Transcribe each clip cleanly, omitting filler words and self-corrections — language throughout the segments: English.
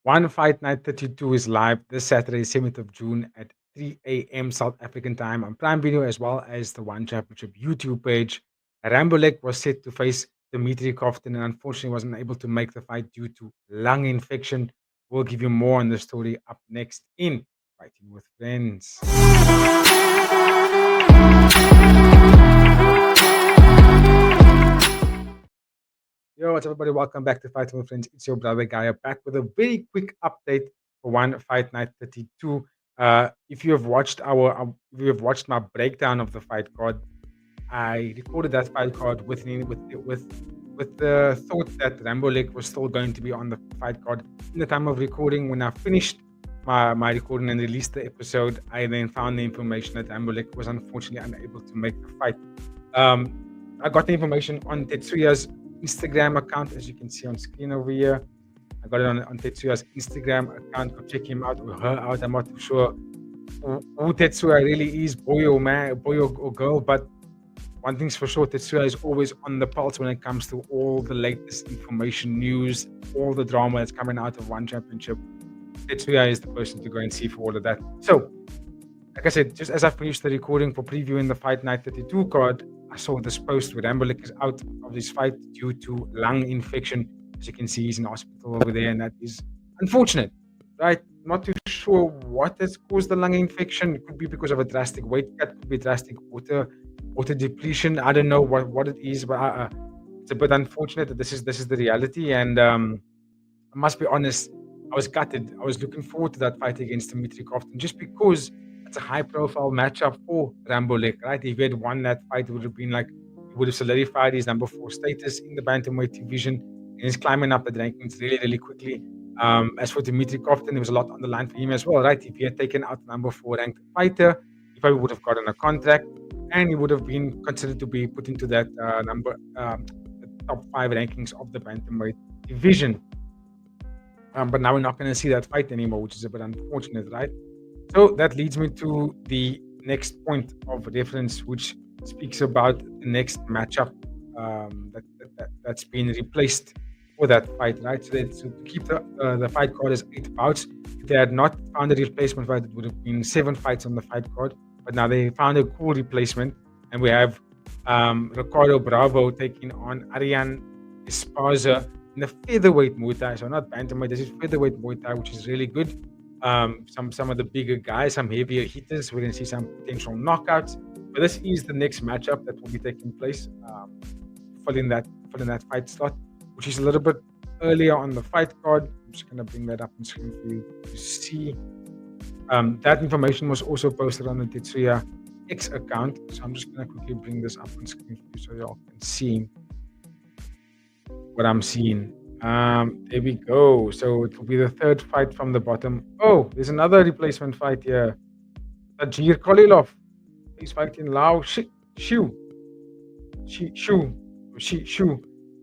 One Fight Night 32 is live this Saturday, 7th of June at 3 a.m. South African time on Prime Video, as well as the One Championship YouTube page. Rambolek was set to face Dmitrii Kovtun and unfortunately wasn't able to make the fight due to lung infection. We'll give you more on the story up next in Fighting with Friends. Yo, what's up, everybody? Welcome back to Fighting with Friends. It's your brother Gaia back with a very quick update for One Fight Night 32. If you have watched if you have watched my breakdown of the fight card, I recorded that fight card with the thought that Rambolek was still going to be on the fight card. In the time of recording, when I finished my recording and released the episode, I then found the information that Rambolek was unfortunately unable to make the fight. I got the information on Tetsuya's Instagram account, as you can see on screen over here. I got it on Tetsuya's Instagram account. Go check him out or her out. I'm not too sure who Tetsuya really is, boy or man, boy or girl. But one thing's for sure, Tetsuya is always on the pulse when it comes to all the latest information, news, all the drama that's coming out of One Championship. Tetsuya is the person to go and see for all of that. So, like I said, just as I finished the recording for previewing the Fight Night 32 card, I saw this post where Rambolek is out of this fight due to lung infection. As you can see, he's in hospital over there, and that is unfortunate, right? Not too sure what has caused the lung infection. It could be because of a drastic weight cut, could be drastic water depletion. I don't know what it is, but it's a bit unfortunate that this is the reality. And I must be honest, I was gutted. I was looking forward to that fight against Dmitrii Kovtun just because it's a high-profile matchup for Rambolek, right? If he had won that fight, it would have been like he would have solidified his number 4 status in the bantamweight division, and he's climbing up the rankings really, really quickly. As for Dmitrii Kovtun, there was a lot on the line for him as well, right? If he had taken out the number 4 ranked fighter, he probably would have gotten a contract, and he would have been considered to be put into that the top 5 rankings of the bantamweight division. But now we're not going to see that fight anymore, which is a bit unfortunate, right? So that leads me to the next point of reference, which speaks about the next matchup that's been replaced for that fight, right? So to keep the fight card as 8 bouts. If they had not found a replacement fight, it would have been 7 fights on the fight card. But now they found a cool replacement, and we have Ricardo Bravo taking on Arian Esparza in the featherweight Muay Thai. So not bantamweight, this is featherweight Muay Thai, which is really good. Some of the bigger guys, some heavier hitters. We're going to see some potential knockouts. But this is the next matchup that will be taking place, filling that fight slot, which is a little bit earlier on the fight card. I'm just going to bring that up on screen for you to see. That information was also posted on the Tetsuya X account. So I'm just going to quickly bring this up on screen for you so y'all can see what I'm seeing. There we go. So it will be the 3rd fight from the bottom. Oh, there's another replacement fight here. Tajir Kolilov. He's fighting Lao Shu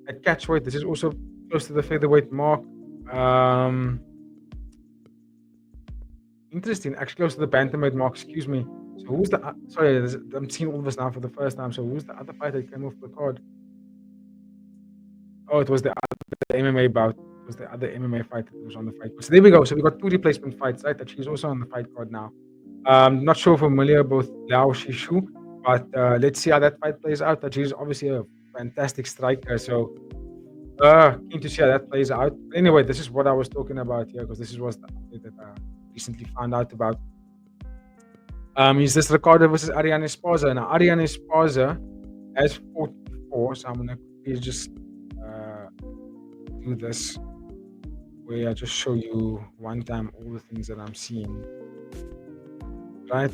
at catchweight. This is also close to the featherweight mark. Interesting. Actually, close to the bantamweight mark. Excuse me. So who's the? Sorry, I'm seeing all this now for the first time. So who's the other fight that came off the card? Oh, it was the other MMA bout. It was the other MMA fight that was on the fight. So there we go. So we got 2 replacement fights, right? That she's also on the fight card now. Not sure familiar with Lao Shishu, but let's see how that fight plays out. That she's obviously a fantastic striker. So keen to see how that plays out. But anyway, this is what I was talking about here because this was the update that I recently found out about. Is this Ricardo versus Arian Esparza? Now, Arian Esparza has 44, so I'm going to quickly just do this where I just show you one time all the things that I'm seeing. Right?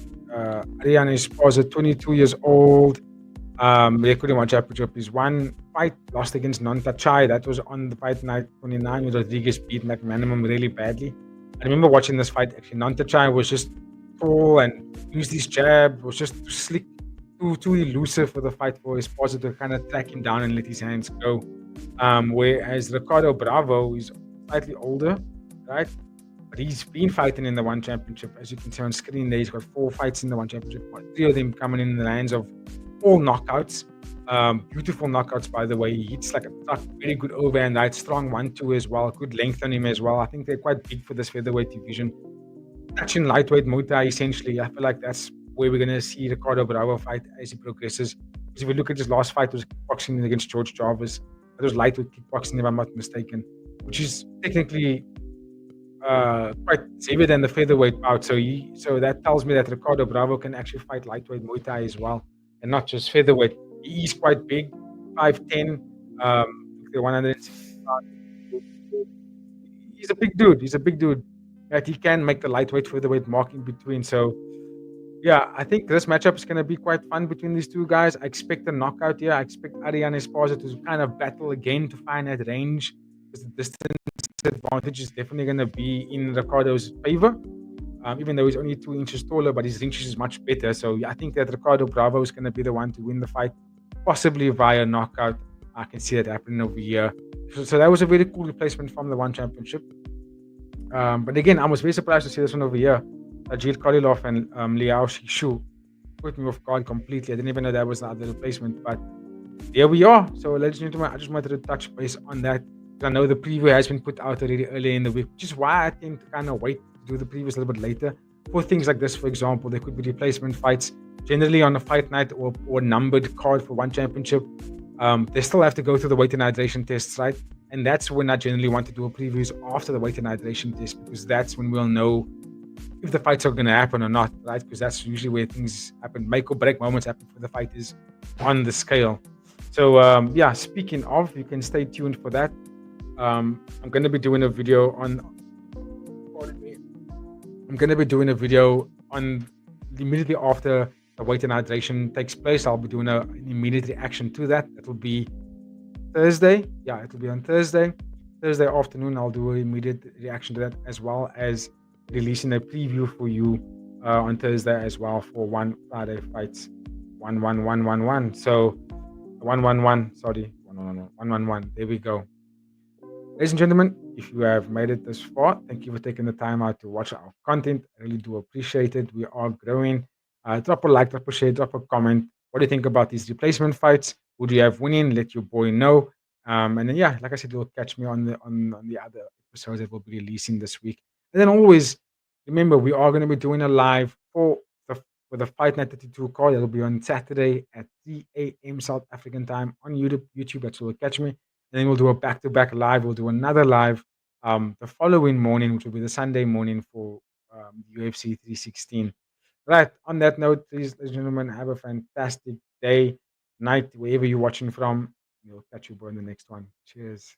Arian Esparza, 22 years old. Record in One Championship is 1 fight, lost against Nontachai. That was on the fight night 29, where Rodriguez beat McManamum really badly. I remember watching this fight. Actually, Nontachai was just tall and used his jab, was just too slick, too elusive for the fight for Esparza to kind of track him down and let his hands go. Whereas Ricardo Bravo is slightly older, right? But he's been fighting in the One Championship. As you can see on screen there, he's got 4 fights in the One Championship, 3 of them coming in the hands of all knockouts. Beautiful knockouts, by the way. He hits like a truck, very good overhand right, strong 1-2 as well, good length on him as well. I think they're quite big for this featherweight division. Touching lightweight Muay Thai, essentially, I feel like that's where we're going to see Ricardo Bravo fight as he progresses. Because if we look at his last fight, it was kickboxing against George Jarvis. It was lightweight kickboxing, if I'm not mistaken, which is technically quite heavier than the featherweight bout. So that tells me that Ricardo Bravo can actually fight lightweight Muay Thai as well, and not just featherweight. He's quite big, 5'10", the 165. He's a big dude. He's a big dude. That he can make the lightweight featherweight mark in between. So yeah, I think this matchup is going to be quite fun between these two guys. I expect a knockout here. I expect Arian Esparza to kind of battle again to find that range, because the distance advantage is definitely going to be in Ricardo's favor. Even though he's only 2 inches taller, but his reach is much better. So yeah, I think that Ricardo Bravo is going to be the one to win the fight, possibly via knockout. I can see that happening over here. So that was a very cool replacement from the One Championship. But again, I was very surprised to see this one over here. Ajil Karilov and Liao Shishu put me off guard completely. I didn't even know that was the other replacement. But here we are. So, ladies and gentlemen, I just wanted to touch base on that. I know the preview has been put out already earlier in the week, which is why I tend to kind of wait to do the previews a little bit later. For things like this, for example, there could be replacement fights, generally on a fight night or numbered card for one championship. They still have to go through the weight and hydration tests, right? And that's when I generally want to do a previews after the weight and hydration test, because that's when we'll know if the fights are going to happen or not, right? Because that's usually where things happen, make or break moments happen for the fighters on the scale. So yeah, speaking of, you can stay tuned for that. I'm going to be doing a video on. Pardon me. I'm going to be doing a video on immediately after the weight and hydration takes place. I'll be doing an immediate reaction to that. That will be Thursday. Yeah, it will be on Thursday. Thursday afternoon, I'll do an immediate reaction to that, as well as releasing a preview for you on Thursday as well for one Friday fights. 1-1-1-1-1. So 1-1-1. Sorry, 1-1-1. 1-1-1. There we go. Ladies and gentlemen, if you have made it this far, thank you for taking the time out to watch our content. I really do appreciate it. We are growing. Drop a like, drop a share, drop a comment. What do you think about these replacement fights? Who do you have winning? Let your boy know. And then yeah, like I said, you'll catch me on the other episodes that we'll be releasing this week. And then always remember, we are going to be doing a live the for the Fight Night 32 call. It'll be on Saturday at 3 a.m. South African time on YouTube. That's where you'll catch me. And then we'll do a back-to-back live. We'll do another live the following morning, which will be the Sunday morning for UFC 316. Right. On that note, please, ladies and gentlemen, have a fantastic day, night, wherever you're watching from. We'll catch you boy in the next one. Cheers.